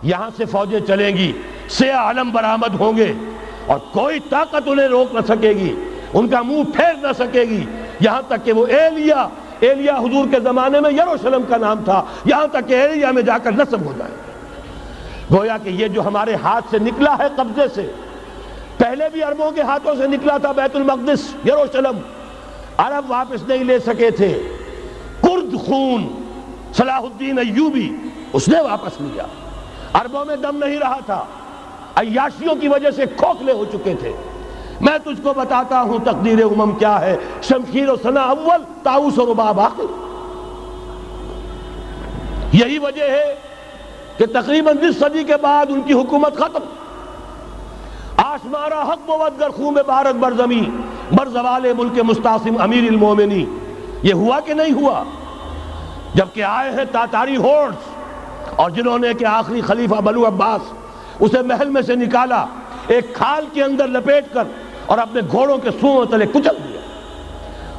یہاں سے فوجیں چلیں گی، سیاہ علم برآمد ہوں گے اور کوئی طاقت انہیں روک نہ سکے گی، ان کا منہ پھیر نہ سکے گی، یہاں تک کہ وہ ایلیا حضور کے زمانے میں یروشلم کا نام تھا، یہاں تک کہ ایلیا میں جا کر نصب ہو جائے۔ گویا کہ یہ جو ہمارے ہاتھ سے نکلا ہے قبضے سے، پہلے بھی عربوں کے ہاتھوں سے نکلا تھا بیت المقدس، یروشلم، عرب واپس نہیں لے سکے تھے۔ کرد خون صلاح الدین ایوبی اس نے واپس لیا، عربوں میں دم نہیں رہا تھا، عیاشیوں کی وجہ سے کھوکھلے ہو چکے تھے۔ میں تجھ کو بتاتا ہوں تقدیر امم کیا ہے، شمشیر و سنا اول، طاؤس و رباب آخر۔ یہی وجہ ہے کہ تقریباً 20 صدی کے بعد ان کی حکومت ختم۔ آشمارا حق بود گر خون بارد بر زمین، بر زوال ملک مستعصم امیر المومنی۔ یہ ہوا کہ نہیں ہوا؟ جبکہ آئے ہیں تاتاری ہورڈز، اور جنہوں نے کہ آخری خلیفہ بنو عباس اسے محل میں سے نکالا، ایک کھال کے اندر لپیٹ کر اور اپنے گھوڑوں کے سوؤں تلے کچل دیا۔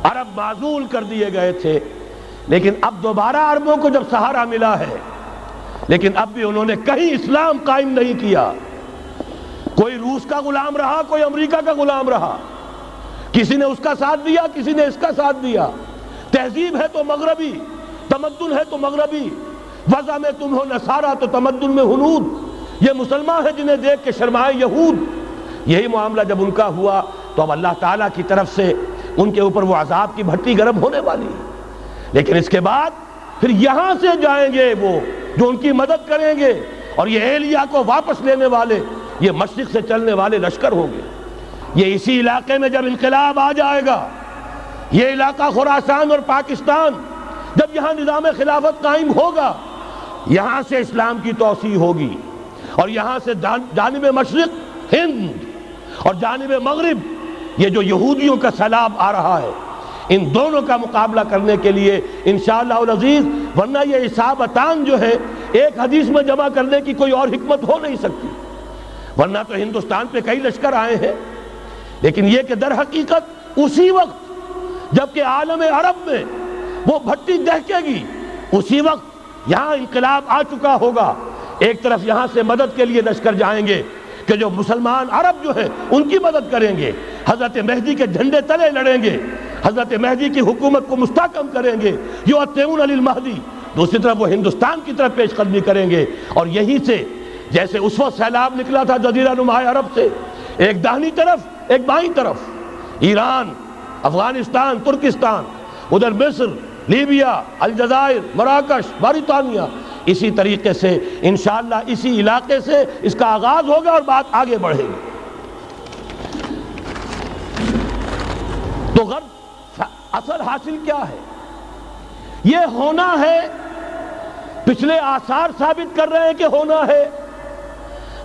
عرب معزول کر دیے گئے تھے، لیکن اب دوبارہ عربوں کو جب سہارا ملا ہے، لیکن اب بھی انہوں نے کہیں اسلام قائم نہیں کیا۔ کوئی روس کا غلام رہا، کوئی امریکہ کا غلام رہا، کسی نے اس کا ساتھ دیا، کسی نے اس کا ساتھ دیا۔ تہذیب ہے تو مغربی، تمدن ہے تو مغربی، وضع میں تم ہو نصارہ تو تمدن میں ہنود۔ یہ مسلمان ہیں جنہیں دیکھ کے شرمائے یہود۔ یہی معاملہ جب ان کا ہوا تو اب اللہ تعالیٰ کی طرف سے ان کے اوپر وہ عذاب کی بھٹی گرم ہونے والی ہے۔ لیکن اس کے بعد پھر یہاں سے جائیں گے وہ جو ان کی مدد کریں گے، اور یہ ایلیا کو واپس لینے والے یہ مشرق سے چلنے والے لشکر ہوں گے۔ یہ اسی علاقے میں جب انقلاب آ جائے گا، یہ علاقہ خراسان اور پاکستان، جب یہاں نظام خلافت قائم ہوگا، یہاں سے اسلام کی توسیع ہوگی، اور یہاں سے جانب مشرق ہند اور جانب مغرب یہ جو یہودیوں کا سیلاب آ رہا ہے، ان دونوں کا مقابلہ کرنے کے لیے انشاءاللہ العزیز، ورنہ یہ اصابتان جو ہے ایک حدیث میں جمع کرنے کی کوئی اور حکمت ہو نہیں سکتی، ورنہ تو ہندوستان پہ کئی لشکر آئے ہیں۔ لیکن یہ کہ در حقیقت اسی وقت جب کہ عالم عرب میں وہ بھٹی دہکے گی، اسی وقت یہاں انقلاب آ چکا ہوگا۔ ایک طرف یہاں سے مدد کے لیے لشکر جائیں گے کہ جو مسلمان عرب جو ہیں ان کی مدد کریں گے، حضرت مہدی کے جھنڈے تلے لڑیں گے، حضرت مہدی کی حکومت کو مستحکم کریں گے، یؤتون علی المہدی۔ دوسری طرف وہ ہندوستان کی طرف پیش قدمی کریں گے، اور یہیں سے جیسے اس وقت سیلاب نکلا تھا جزیرہ نما عرب سے، ایک داہنی طرف ایک بائیں طرف، ایران، افغانستان، ترکستان، ادھر مصر، لیبیا، الجزائر، مراکش، موریطانیہ، اسی طریقے سے انشاءاللہ اسی علاقے سے اس کا آغاز ہوگا اور بات آگے بڑھے گی۔ تو غرض اصل حاصل کیا ہے؟ یہ ہونا ہے، پچھلے آثار ثابت کر رہے ہیں کہ ہونا ہے،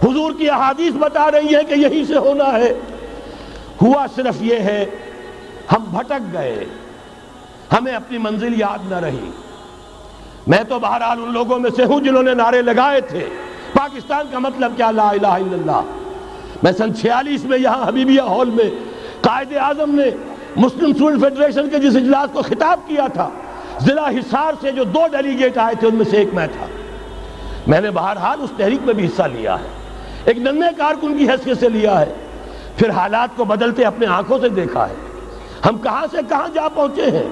حضور کی احادیث بتا رہی ہے کہ یہی سے ہونا ہے۔ ہوا صرف یہ ہے ہم بھٹک گئے، ہمیں اپنی منزل یاد نہ رہی۔ میں تو بہرحال ان لوگوں میں سے ہوں جنہوں نے نعرے لگائے تھے پاکستان کا مطلب کیا، لا الہ الا اللہ۔ میں سن 46 میں یہاں حبیبیہ ہال میں قائد اعظم نے مسلم اسٹوڈنٹ فیڈریشن کے جس اجلاس کو خطاب کیا تھا، ضلع حصار سے جو 2 ڈیلیگیٹ آئے تھے ان میں سے ایک میں تھا۔ میں نے بہرحال اس تحریک میں بھی حصہ لیا ہے، ایک ننھے کارکن کی حیثیت سے لیا ہے، پھر حالات کو بدلتے اپنے آنکھوں سے دیکھا ہے، ہم کہاں سے کہاں جا پہنچے ہیں۔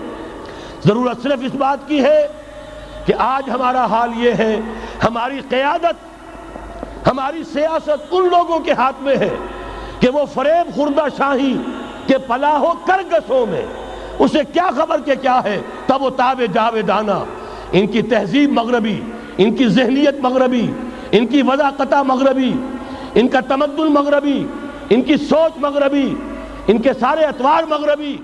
ضرورت صرف اس بات کی ہے کہ آج ہمارا حال یہ ہے، ہماری قیادت، ہماری سیاست ان لوگوں کے ہاتھ میں ہے کہ وہ فریب خوردہ شاہی کے پلاح و کرگسوں میں اسے کیا خبر کہ کیا ہے، تب وہ تاب جاویدانہ۔ ان کی تہذیب مغربی، ان کی ذہنیت مغربی، ان کی وضاقتہ مغربی، ان کا تمدن مغربی، ان کی سوچ مغربی، ان کے سارے اطوار مغربی۔